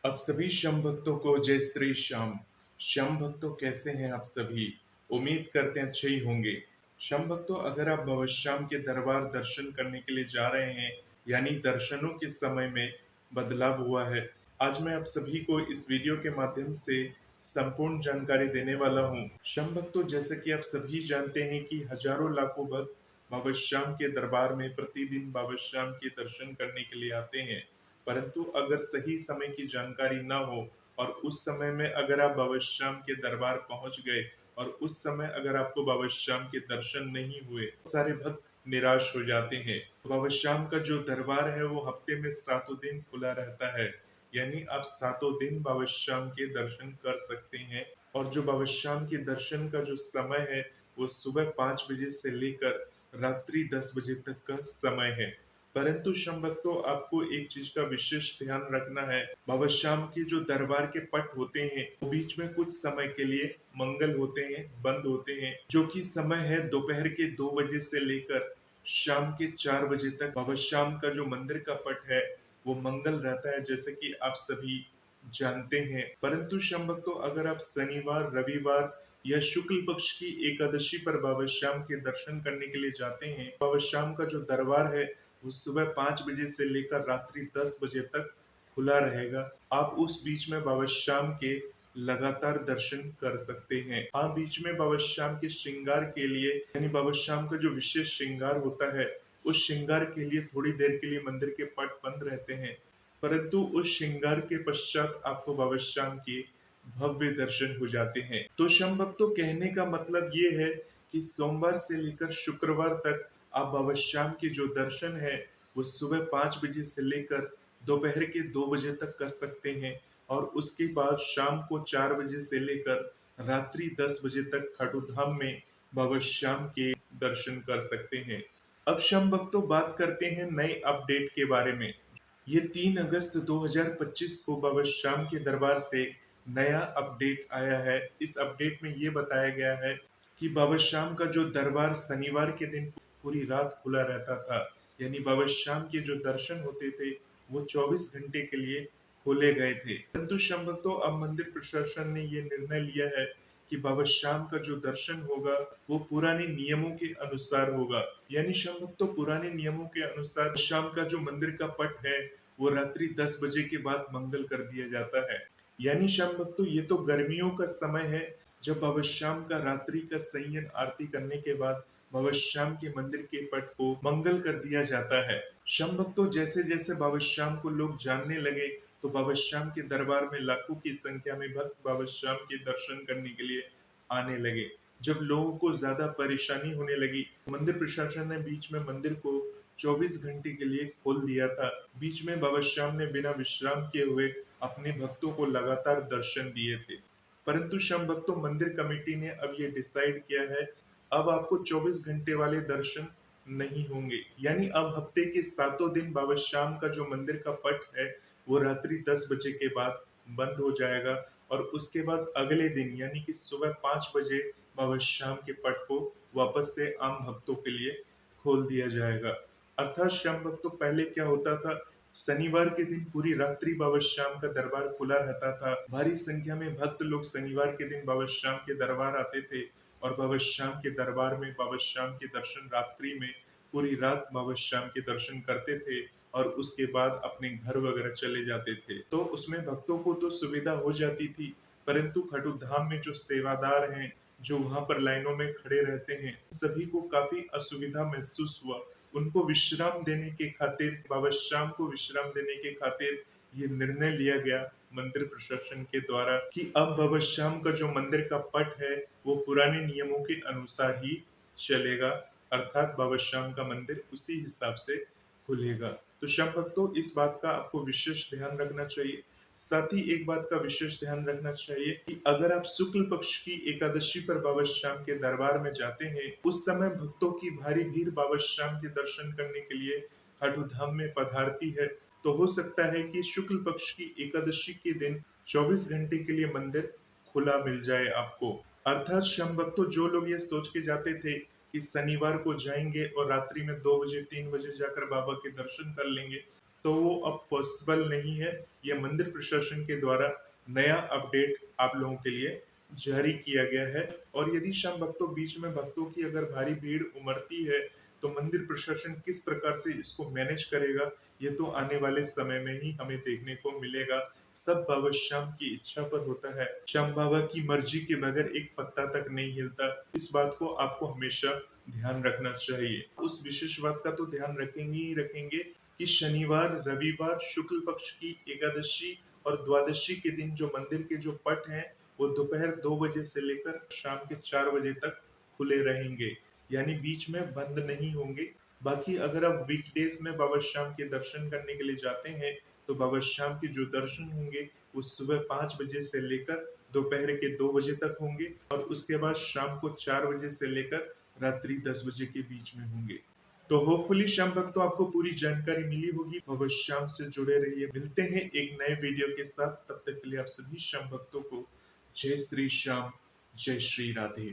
अब सभी श्याम भक्तों को जय श्री श्याम। श्याम भक्तों कैसे हैं आप सभी? उम्मीद करते हैं अच्छे ही होंगे। श्याम भक्तों, अगर आप बाबा श्याम के दरबार दर्शन करने के लिए जा रहे हैं, यानी दर्शनों के समय में बदलाव हुआ है, आज मैं आप सभी को इस वीडियो के माध्यम से संपूर्ण जानकारी देने वाला हूँ। श्याम भक्तों, जैसे कि आप सभी जानते हैं कि हजारों लाखों भक्त बाबा श्याम के दरबार में प्रतिदिन बाबा श्याम के दर्शन करने के लिए आते हैं। परंतु अगर सही समय की जानकारी ना हो और उस समय में अगर आप बाबा श्याम के दरबार पहुंच गए और उस समय अगर आपको बाबा श्याम के दर्शन नहीं हुए, सारे भक्त निराश हो जाते हैं। बाबा श्याम का जो दरबार है वो हफ्ते में 7 दिन खुला रहता है, यानी आप 7 दिन बाबा श्याम के दर्शन कर सकते हैं। और जो बाबा श्याम के दर्शन का जो समय है वो सुबह 5 बजे से लेकर रात्रि 10 बजे तक का समय है। परंतु श्याम भक्तों, आपको एक चीज का विशेष ध्यान रखना है। बाबा श्याम के जो दरबार के पट होते हैं वो बीच में कुछ समय के लिए मंगल होते हैं, बंद होते हैं, जो कि समय है दोपहर के 2 बजे से लेकर शाम के 4 बजे तक। बाबा श्याम का जो मंदिर का पट है वो मंगल रहता है, जैसे कि आप सभी जानते हैं। परंतु श्याम भक्तों, अगर आप शनिवार, रविवार या शुक्ल पक्ष की एकादशी पर बाबा श्याम के दर्शन करने के लिए जाते हैं, बाबा श्याम का जो दरबार है वो सुबह 5 बजे से लेकर रात्रि 10 बजे तक खुला रहेगा। आप उस बीच में बाबा श्याम के लगातार दर्शन कर सकते हैं। हाँ, बीच में बाबा श्याम के श्रृंगार के लिए, यानी बाबा श्याम का जो विशेष श्रृंगार होता है उस श्रृंगार के लिए थोड़ी देर के लिए मंदिर के पट बंद रहते हैं। परंतु उस श्रृंगार के पश्चात आपको बाबा श्याम के भव्य दर्शन हो जाते हैं। तो श्याम भक्तों, कहने का मतलब ये है कि सोमवार से लेकर शुक्रवार तक आप बाबा श्याम के जो दर्शन है वो सुबह 5 बजे से लेकर दोपहर के 2 बजे तक कर सकते हैं, और उसके बाद शाम को 4 बजे से लेकर रात्रि 10 बजे तक खाटू धाम में बाबा श्याम के दर्शन कर सकते हैं। अब श्याम भक्तों, बात करते हैं नए अपडेट के बारे में। ये 3 अगस्त 2025 को बाबा श्याम के दरबार से नया अपडेट आया है। इस अपडेट में ये बताया गया है कि बाबा श्याम का जो दरबार शनिवार के दिन पूरी रात खुला रहता था, यानी बाबा श्याम के जो दर्शन होते थे वो 24 घंटे के लिए खोले गए थे। परंतु श्याम भक्तों, अब मंदिर प्रशासन ने ये निर्णय लिया है कि बाबा श्याम का जो दर्शन होगा वो पुराने नियमों के अनुसार होगा। यानी श्याम भक्तों, पुराने नियमों के अनुसार शाम का जो मंदिर का पट है वो रात्रि 10 बजे के बाद मंगल कर दिया जाता है। यानी श्याम भक्तों, ये तो गर्मियों का समय है जब बाबा श्याम का रात्रि का संयन आरती करने के बाद बाबा श्याम के मंदिर के पट को मंगल कर दिया जाता है। श्याम भक्तों, जैसे जैसे बाबा श्याम को लोग जानने लगे तो बाबा श्याम के दरबार में लाखों की संख्या में भक्त बाबा श्याम के दर्शन करने के लिए आने लगे। जब लोगों को ज्यादा परेशानी होने लगी, मंदिर प्रशासन ने बीच में मंदिर को 24 घंटे के लिए खोल दिया था। बीच में बाबा श्याम ने बिना विश्राम किए हुए अपने भक्तों को लगातार दर्शन दिए थे। परंतु श्याम भक्तों, मंदिर कमेटी ने अब ये डिसाइड किया है, अब आपको 24 घंटे वाले दर्शन नहीं होंगे। यानी अब हफ्ते के 7 दिन बाबा श्याम का जो मंदिर का पट है वो रात्रि 10 बजे के बाद बंद हो जाएगा, और उसके बाद अगले दिन यानी कि सुबह 5 बजे बाबा श्याम के पट को वापस से आम भक्तों के लिए खोल दिया जाएगा। अर्थात श्याम भक्तों, पहले क्या होता था, शनिवार के दिन पूरी रात्रि बाबा श्याम का दरबार खुला रहता था। भारी संख्या में भक्त लोग शनिवार के दिन बाबा श्याम के दरबार आते थे और बाबा श्याम के दरबार में बाबा श्याम के दर्शन रात्रि में पूरी रात बाबा श्याम के दर्शन करते थे और उसके बाद अपने घर वगैरह चले जाते थे। तो उसमें भक्तों को तो सुविधा हो जाती थी, परंतु खाटू धाम में जो सेवादार हैं, जो वहां पर लाइनों में खड़े रहते हैं, सभी को काफी असुविधा महसूस हुआ। उनको विश्राम देने के खातिर, बाबा श्याम को विश्राम देने के खातिर ये निर्णय लिया गया मंदिर प्रशासन के द्वारा कि अब बाबा श्याम का जो मंदिर का पट है वो पुराने नियमों के अनुसार ही चलेगा। अर्थात बाबा श्याम का मंदिर उसी हिसाब से खुलेगा। तो श्याम भक्तों, इस बात का आपको विशेष ध्यान रखना चाहिए। साथ ही एक बात का विशेष ध्यान रखना चाहिए कि अगर आप शुक्ल पक्ष की एकादशी पर बाबा श्याम के दरबार में जाते हैं, उस समय भक्तों की भारी भीड़ बाबा श्याम के दर्शन करने के लिए खाटू धाम में पधारती है। तो हो सकता है कि शुक्ल पक्ष की एकादशी के दिन 24 घंटे के लिए मंदिर खुला मिल जाए आपको। अर्थात श्याम भक्तों, जो लोग ये सोच के जाते थे कि शनिवार को जाएंगे और रात्रि में 2 बजे 3 बजे जाकर बाबा के दर्शन कर लेंगे, तो वो अब पॉसिबल नहीं है। यह मंदिर प्रशासन के द्वारा नया अपडेट आप लोगों के लिए जारी किया गया है। और यदि शाम भक्तों बीच में भक्तों की अगर भारी भीड़ उमड़ती है, तो मंदिर प्रशासन किस प्रकार से इसको मैनेज करेगा, ये तो आने वाले समय में ही हमें देखने को मिलेगा। सब बाबा श्याम की इच्छा पर होता है। श्याम बाबा की मर्जी के बगैर एक पत्ता तक नहीं हिलता। इस बात को आपको हमेशा ध्यान रखना चाहिए। उस विशेष बात का तो ध्यान रखेंगे ही रखेंगे कि शनिवार, रविवार, शुक्ल पक्ष की एकादशी और द्वादशी के दिन जो मंदिर के जो पट हैं, वो दोपहर 2 बजे से लेकर शाम के 4 बजे तक खुले रहेंगे, यानी बीच में बंद नहीं होंगे। बाकी अगर आप वीकडेज में बाबा श्याम के दर्शन करने के लिए जाते हैं, तो बाबा श्याम के जो दर्शन होंगे वो सुबह 5 बजे से लेकर दोपहर के 2 बजे तक होंगे, और उसके बाद शाम को 4 बजे से लेकर रात्रि 10 बजे के बीच में होंगे। तो होपफुली श्याम भक्तों आपको पूरी जानकारी मिली होगी। बाबा श्याम से जुड़े रहिए। मिलते हैं एक नए वीडियो के साथ। तब तक के लिए आप सभी श्याम भक्तों को जय श्री श्याम, जय श्री राधे।